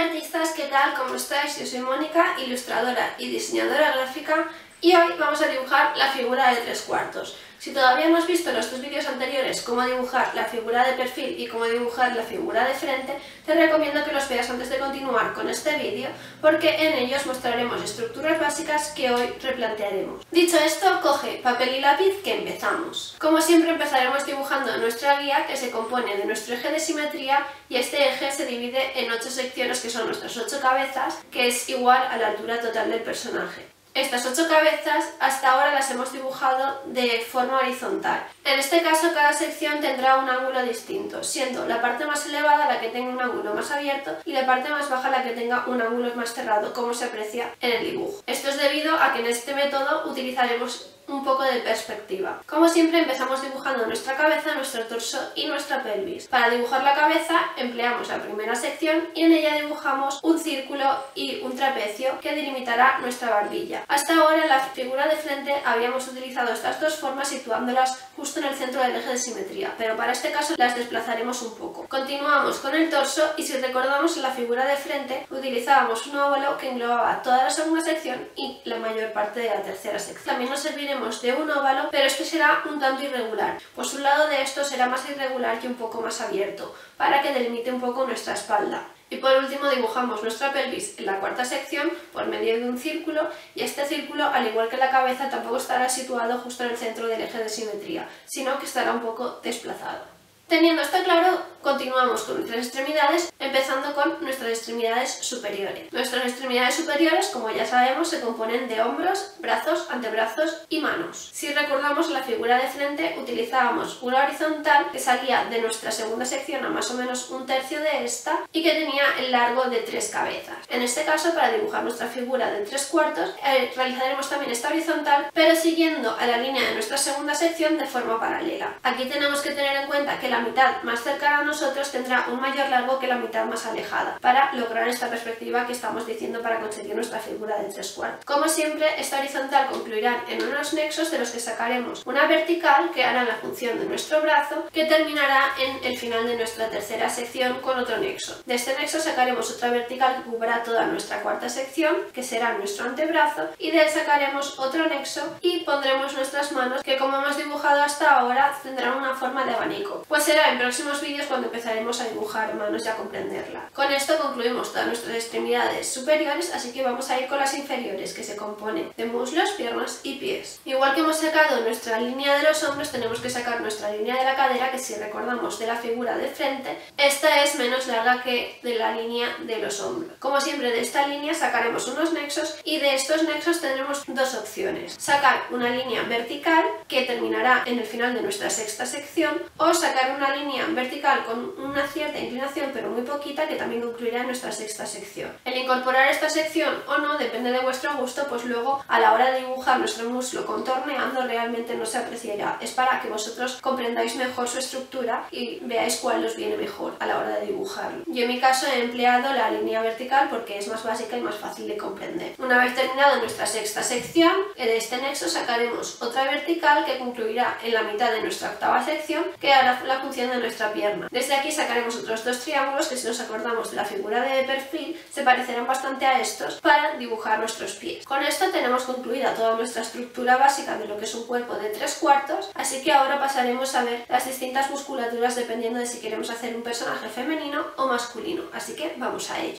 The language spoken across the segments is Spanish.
Hola artistas, ¿qué tal? ¿Cómo estáis? Yo soy Mónica, ilustradora y diseñadora gráfica, y hoy vamos a dibujar la figura de 3/4. Si todavía no has visto los dos vídeos anteriores, cómo dibujar la figura de perfil y cómo dibujar la figura de frente, te recomiendo que los veas antes de continuar con este vídeo, porque en ellos mostraremos estructuras básicas que hoy replantearemos. Dicho esto, coge papel y lápiz que empezamos. Como siempre empezaremos dibujando nuestra guía, que se compone de nuestro eje de simetría, y este eje se divide en 8 secciones que son nuestras 8 cabezas, que es igual a la altura total del personaje. Estas 8 cabezas hasta ahora las hemos dibujado de forma horizontal. En este caso cada sección tendrá un ángulo distinto, siendo la parte más elevada la que tenga un ángulo más abierto y la parte más baja la que tenga un ángulo más cerrado, como se aprecia en el dibujo. Esto es debido a que en este método utilizaremos un poco de perspectiva. Como siempre empezamos dibujando nuestra cabeza, nuestro torso y nuestra pelvis. Para dibujar la cabeza empleamos la primera sección y en ella dibujamos un círculo y un trapecio que delimitará nuestra barbilla. Hasta ahora en la figura de frente habíamos utilizado estas dos formas situándolas justo en el centro del eje de simetría, pero para este caso las desplazaremos un poco. Continuamos con el torso y si recordamos en la figura de frente utilizábamos un óvalo que englobaba toda la segunda sección y la mayor parte de la tercera sección. También nos serviremos de un óvalo, pero este será un tanto irregular, pues un lado de esto será más irregular y un poco más abierto, para que delimite un poco nuestra espalda. Y por último dibujamos nuestra pelvis en la cuarta sección por medio de un círculo, y este círculo, al igual que la cabeza, tampoco estará situado justo en el centro del eje de simetría, sino que estará un poco desplazado. Teniendo esto claro, continuamos con nuestras extremidades, empezando con nuestras extremidades superiores. Nuestras extremidades superiores, como ya sabemos, se componen de hombros, brazos, antebrazos y manos. Si recordamos la figura de frente, utilizábamos una horizontal que salía de nuestra segunda sección a más o menos un tercio de esta y que tenía el largo de 3 cabezas. En este caso, para dibujar nuestra figura de 3/4, realizaremos también esta horizontal, pero siguiendo a la línea de nuestra segunda sección de forma paralela. Aquí tenemos que tener en cuenta que la mitad más cercana a nosotros tendrá un mayor largo que la mitad más alejada, para lograr esta perspectiva que estamos diciendo para conseguir nuestra figura de 3/4. Como siempre, esta horizontal concluirá en unos nexos de los que sacaremos una vertical que hará la función de nuestro brazo, que terminará en el final de nuestra tercera sección con otro nexo. De este nexo sacaremos otra vertical que cubrirá toda nuestra cuarta sección, que será nuestro antebrazo, y de él sacaremos otro nexo y pondremos nuestras manos, que como hemos dibujado hasta ahora tendrán una forma de abanico. Pues será en próximos vídeos cuando empezaremos a dibujar manos y a comprenderla. Con esto concluimos todas nuestras extremidades superiores, así que vamos a ir con las inferiores, que se componen de muslos, piernas y pies. Igual que hemos sacado nuestra línea de los hombros, tenemos que sacar nuestra línea de la cadera, que si recordamos de la figura de frente, esta es menos larga que de la línea de los hombros. Como siempre, de esta línea sacaremos unos nexos y de estos nexos tendremos dos opciones: sacar una línea vertical que terminará en el final de nuestra sexta sección, o sacar una línea vertical con una cierta inclinación pero muy poquita que también concluirá en nuestra sexta sección. El incorporar esta sección o no depende de vuestro gusto, pues luego a la hora de dibujar nuestro muslo contorneando realmente no se apreciará. Es para que vosotros comprendáis mejor su estructura y veáis cuál os viene mejor a la hora de dibujarlo. Yo en mi caso he empleado la línea vertical porque es más básica y más fácil de comprender. Una vez terminado nuestra sexta sección, de este nexo sacaremos otra vertical que concluirá en la mitad de nuestra octava sección, que hará la función de nuestra pierna. Desde aquí sacaremos otros dos triángulos que, si nos acordamos de la figura de perfil, se parecerán bastante a estos para dibujar nuestros pies. Con esto tenemos concluida toda nuestra estructura básica de lo que es un cuerpo de 3/4, así que ahora pasaremos a ver las distintas musculaturas dependiendo de si queremos hacer un personaje femenino o masculino, así que vamos a ello.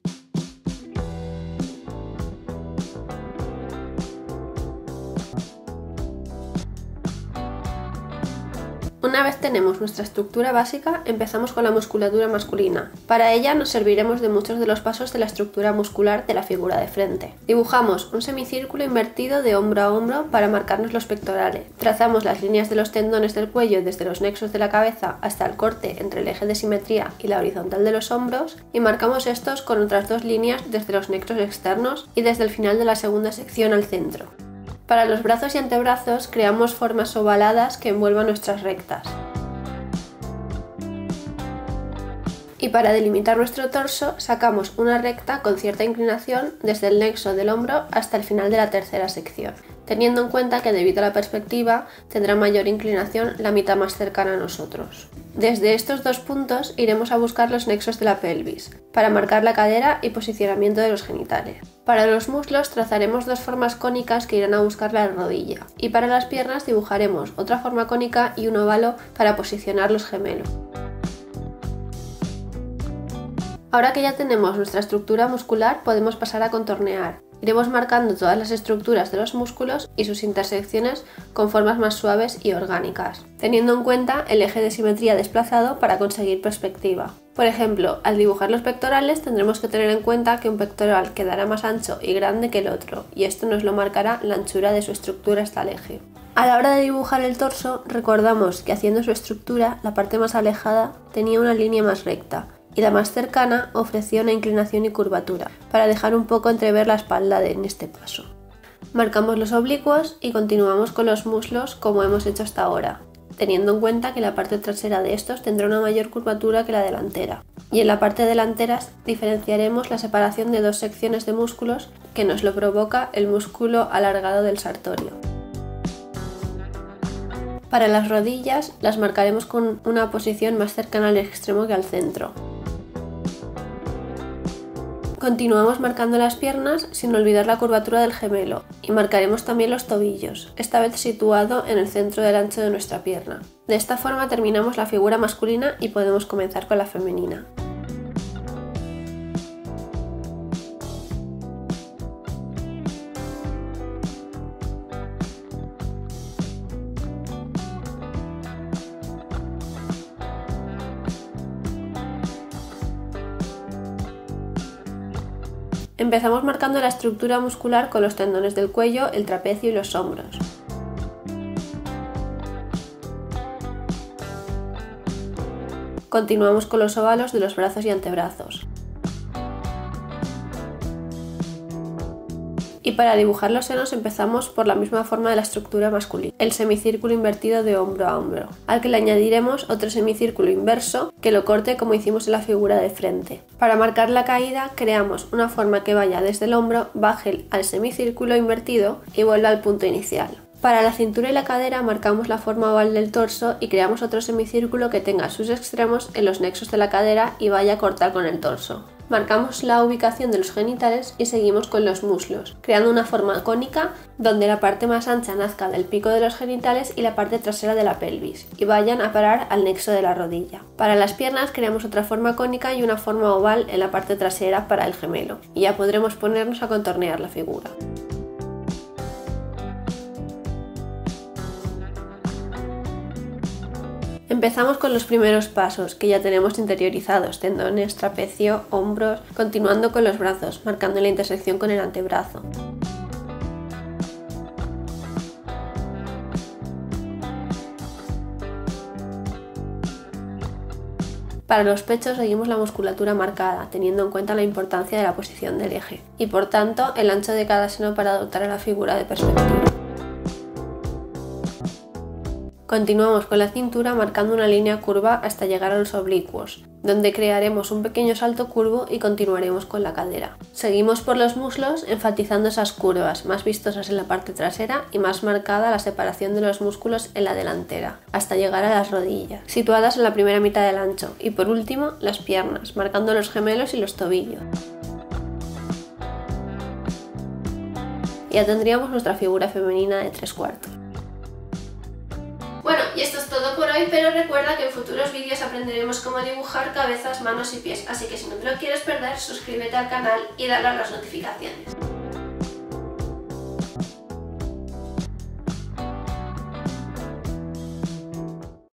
Una vez tenemos nuestra estructura básica, empezamos con la musculatura masculina. Para ella nos serviremos de muchos de los pasos de la estructura muscular de la figura de frente. Dibujamos un semicírculo invertido de hombro a hombro para marcarnos los pectorales. Trazamos las líneas de los tendones del cuello desde los nexos de la cabeza hasta el corte entre el eje de simetría y la horizontal de los hombros, y marcamos estos con otras dos líneas desde los nexos externos y desde el final de la segunda sección al centro. Para los brazos y antebrazos creamos formas ovaladas que envuelvan nuestras rectas. Y para delimitar nuestro torso sacamos una recta con cierta inclinación desde el nexo del hombro hasta el final de la tercera sección, teniendo en cuenta que debido a la perspectiva tendrá mayor inclinación la mitad más cercana a nosotros. Desde estos dos puntos iremos a buscar los nexos de la pelvis, para marcar la cadera y posicionamiento de los genitales. Para los muslos trazaremos dos formas cónicas que irán a buscar la rodilla, y para las piernas dibujaremos otra forma cónica y un óvalo para posicionar los gemelos. Ahora que ya tenemos nuestra estructura muscular, podemos pasar a contornear. Iremos marcando todas las estructuras de los músculos y sus intersecciones con formas más suaves y orgánicas, teniendo en cuenta el eje de simetría desplazado para conseguir perspectiva. Por ejemplo, al dibujar los pectorales tendremos que tener en cuenta que un pectoral quedará más ancho y grande que el otro, y esto nos lo marcará la anchura de su estructura hasta el eje. A la hora de dibujar el torso, recordamos que haciendo su estructura, la parte más alejada tenía una línea más recta, y la más cercana ofrecía una inclinación y curvatura, para dejar un poco entrever la espalda en este paso. Marcamos los oblicuos y continuamos con los muslos como hemos hecho hasta ahora, teniendo en cuenta que la parte trasera de estos tendrá una mayor curvatura que la delantera. Y en la parte delantera diferenciaremos la separación de dos secciones de músculos que nos lo provoca el músculo alargado del sartorio. Para las rodillas las marcaremos con una posición más cercana al extremo que al centro. Continuamos marcando las piernas sin olvidar la curvatura del gemelo y marcaremos también los tobillos, esta vez situado en el centro del ancho de nuestra pierna. De esta forma terminamos la figura masculina y podemos comenzar con la femenina. Empezamos marcando la estructura muscular con los tendones del cuello, el trapecio y los hombros. Continuamos con los óvalos de los brazos y antebrazos. Y para dibujar los senos empezamos por la misma forma de la estructura masculina, el semicírculo invertido de hombro a hombro, al que le añadiremos otro semicírculo inverso que lo corte como hicimos en la figura de frente. Para marcar la caída creamos una forma que vaya desde el hombro, baje al semicírculo invertido y vuelva al punto inicial. Para la cintura y la cadera marcamos la forma oval del torso y creamos otro semicírculo que tenga sus extremos en los nexos de la cadera y vaya a cortar con el torso. Marcamos la ubicación de los genitales y seguimos con los muslos, creando una forma cónica donde la parte más ancha nazca del pico de los genitales y la parte trasera de la pelvis, y vayan a parar al nexo de la rodilla. Para las piernas creamos otra forma cónica y una forma oval en la parte trasera para el gemelo, y ya podremos ponernos a contornear la figura. Empezamos con los primeros pasos, que ya tenemos interiorizados, tendones, trapecio, hombros, continuando con los brazos, marcando la intersección con el antebrazo. Para los pechos seguimos la musculatura marcada, teniendo en cuenta la importancia de la posición del eje, y por tanto el ancho de cada seno para adoptar a la figura de perspectiva. Continuamos con la cintura marcando una línea curva hasta llegar a los oblicuos, donde crearemos un pequeño salto curvo y continuaremos con la cadera. Seguimos por los muslos enfatizando esas curvas, más vistosas en la parte trasera y más marcada la separación de los músculos en la delantera, hasta llegar a las rodillas, situadas en la primera mitad del ancho, y por último las piernas, marcando los gemelos y los tobillos. Ya tendríamos nuestra figura femenina de 3/4. Bueno, y esto es todo por hoy, pero recuerda que en futuros vídeos aprenderemos cómo dibujar cabezas, manos y pies, así que si no te lo quieres perder, suscríbete al canal y dale a las notificaciones.